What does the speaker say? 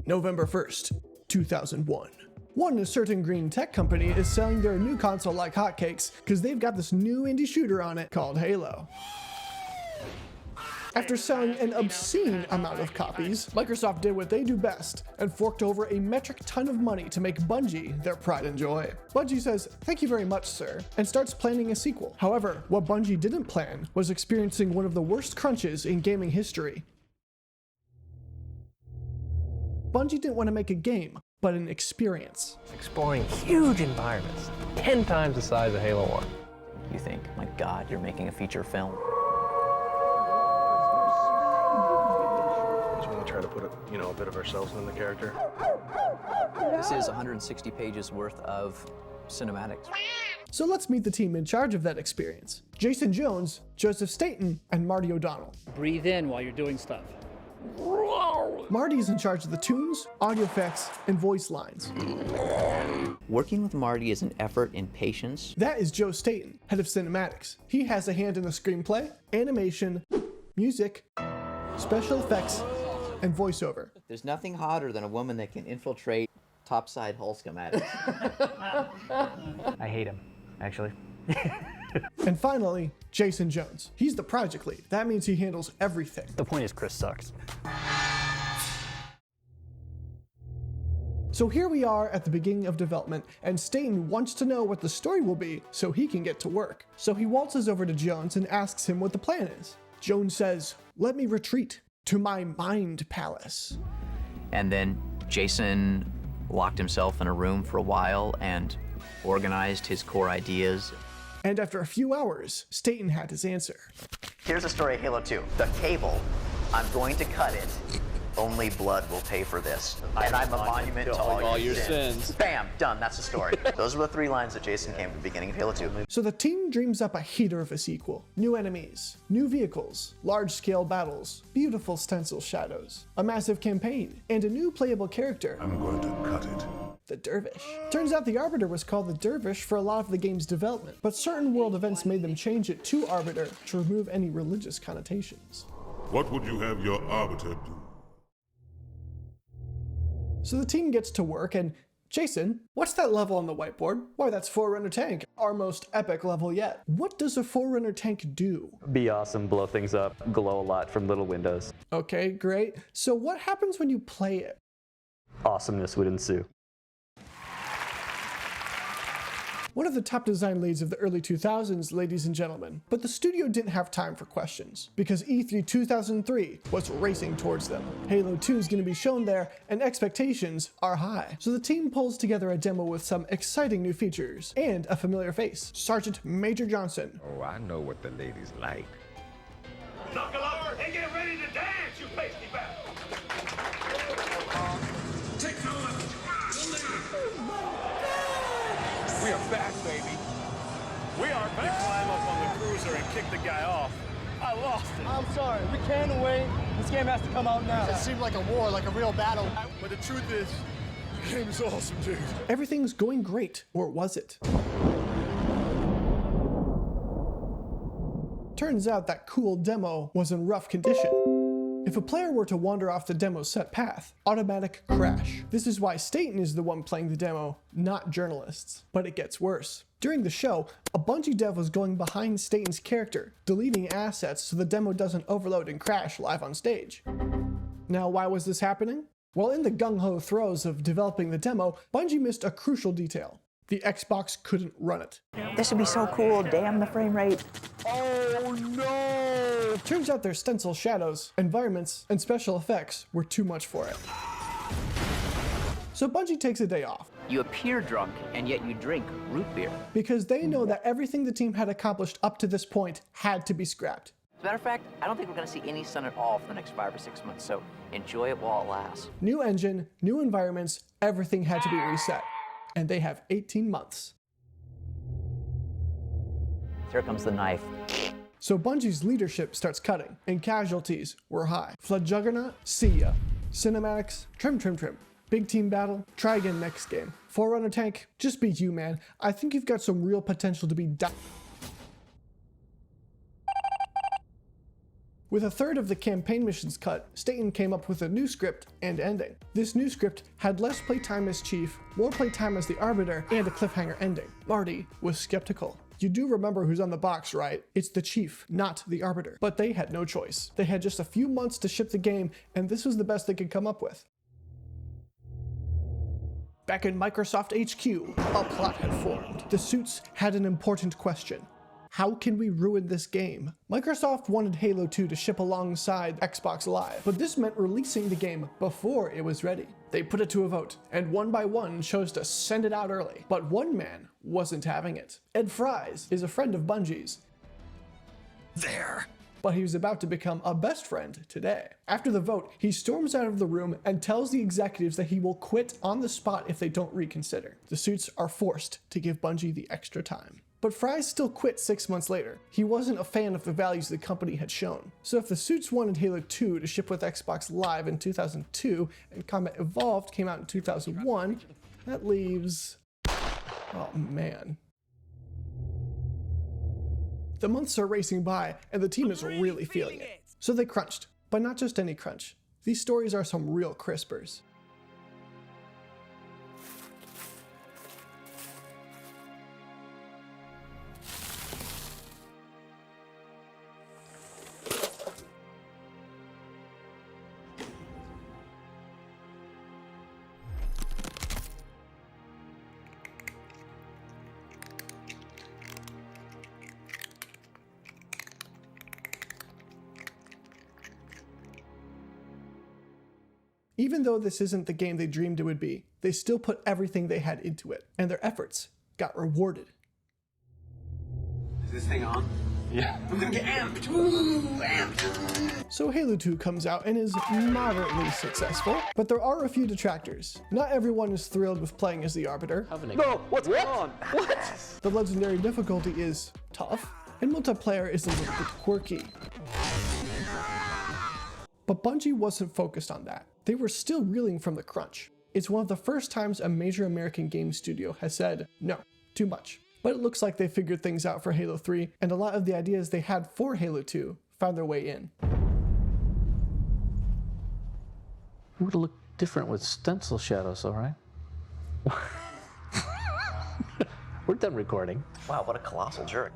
November 1st, 2001. One certain green tech company is selling their new console like hotcakes because they've got this new indie shooter on it called Halo. After selling an obscene amount of copies, Microsoft did what they do best and forked over a metric ton of money to make Bungie their pride and joy. Bungie says, "Thank you very much, sir," and starts planning a sequel. However, what Bungie didn't plan was experiencing one of the worst crunches in gaming history. Bungie didn't want to make a game, but an experience. Exploring huge environments, 10 times the size of Halo 1. You think, my God, you're making a feature film. Just want to try to put a bit of ourselves in the character. This is 160 pages worth of cinematics. So let's meet the team in charge of that experience. Jason Jones, Joseph Staten, and Marty O'Donnell. Breathe in while you're doing stuff. Marty's in charge of the tunes, audio effects, and voice lines. Working with Marty is an effort in patience. That is Joe Staten, head of cinematics. He has a hand in the screenplay, animation, music, special effects, and voiceover. There's nothing hotter than a woman that can infiltrate topside hull schematics. I hate him, actually. And finally, Jason Jones. He's the project lead. That means he handles everything. The point is Chris sucks. So here we are at the beginning of development, and Staten wants to know what the story will be so he can get to work. So he waltzes over to Jones and asks him what the plan is. Jones says, "Let me retreat to my mind palace." And then Jason locked himself in a room for a while and organized his core ideas. And after a few hours, Staten had his answer. Here's the story of Halo 2. The cable, I'm going to cut it. Only blood will pay for this. And I'm a monument to all your sins. Bam, done, that's the story. Those were the 3 lines that Jason came to the beginning of Halo 2. So the team dreams up a heater of a sequel. New enemies, new vehicles, large-scale battles, beautiful stencil shadows, a massive campaign, and a new playable character. I'm going to cut it. The Dervish. Turns out the Arbiter was called the Dervish for a lot of the game's development, but certain world events made them change it to Arbiter to remove any religious connotations. What would you have your Arbiter do? So the team gets to work, and Jason, what's that level on the whiteboard? Why, that's Forerunner Tank, our most epic level yet. What does a Forerunner Tank do? Be awesome, blow things up, glow a lot from little windows. Okay, great. So what happens when you play it? Awesomeness would ensue. One of the top design leads of the early 2000s, ladies and gentlemen. But the studio didn't have time for questions, because E3 2003 was racing towards them. Halo 2 is going to be shown there, and expectations are high. So the team pulls together a demo with some exciting new features, and a familiar face, Sergeant Major Johnson. Oh, I know what the ladies like. Knuckle up and get ready to dance, you pasty bag! Take no one. We are back, baby. We are back. You climb up on the cruiser and kick the guy off. I lost it. I'm sorry. We can't wait. This game has to come out now. It seemed like a war, like a real battle. But the truth is, the game is awesome, dude. Everything's going great, or was it? Turns out that cool demo was in rough condition. If a player were to wander off the demo's set path, automatic crash. This is why Staten is the one playing the demo, not journalists. But it gets worse. During the show, a Bungie dev was going behind Staten's character, deleting assets so the demo doesn't overload and crash live on stage. Now, why was this happening? Well, in the gung-ho throes of developing the demo, Bungie missed a crucial detail. The Xbox couldn't run it. This would be so cool, damn the frame rate. Oh no! Turns out their stencil shadows, environments, and special effects were too much for it. So Bungie takes a day off. You appear drunk, and yet you drink root beer. Because they know that everything the team had accomplished up to this point had to be scrapped. As a matter of fact, I don't think we're going to see any sun at all for the next 5 or 6 months, so enjoy it while it lasts. New engine, new environments, everything had to be reset. And they have 18 months. Here comes the knife. So Bungie's leadership starts cutting, and casualties were high. Flood Juggernaut, see ya. Cinematics, trim. Big team battle, try again next game. Forerunner Tank, just be you, man. I think you've got some real potential to be With a third of the campaign missions cut, Staten came up with a new script and ending. This new script had less playtime as Chief, more playtime as the Arbiter, and a cliffhanger ending. Marty was skeptical. You do remember who's on the box, right? It's the Chief, not the Arbiter. But they had no choice. They had just a few months to ship the game, and this was the best they could come up with. Back in Microsoft HQ, a plot had formed. The suits had an important question. How can we ruin this game? Microsoft wanted Halo 2 to ship alongside Xbox Live, but this meant releasing the game before it was ready. They put it to a vote, and one by one chose to send it out early. But one man wasn't having it. Ed Fries is a friend of Bungie's. But he was about to become a best friend today. After the vote, he storms out of the room and tells the executives that he will quit on the spot if they don't reconsider. The suits are forced to give Bungie the extra time. But Fries still quit 6 months later. He wasn't a fan of the values the company had shown. So if the suits wanted Halo 2 to ship with Xbox Live in 2002 and Combat Evolved came out in 2001, that leaves... oh man. The months are racing by and the team is really feeling it. So they crunched, but not just any crunch. These stories are some real crispers. Even though this isn't the game they dreamed it would be, they still put everything they had into it, and their efforts got rewarded. Is this thing on? Yeah. I'm gonna get amped! Ooh, amped! So Halo 2 comes out and is moderately successful, but there are a few detractors. Not everyone is thrilled with playing as the Arbiter. No, what's going on? What? The legendary difficulty is tough, and multiplayer is a little bit quirky. But Bungie wasn't focused on that. They were still reeling from the crunch. It's one of the first times a major American game studio has said, no, too much. But it looks like they figured things out for Halo 3, and a lot of the ideas they had for Halo 2 found their way in. It would look different with stencil shadows, all right? We're done recording. Wow, what a colossal jerk.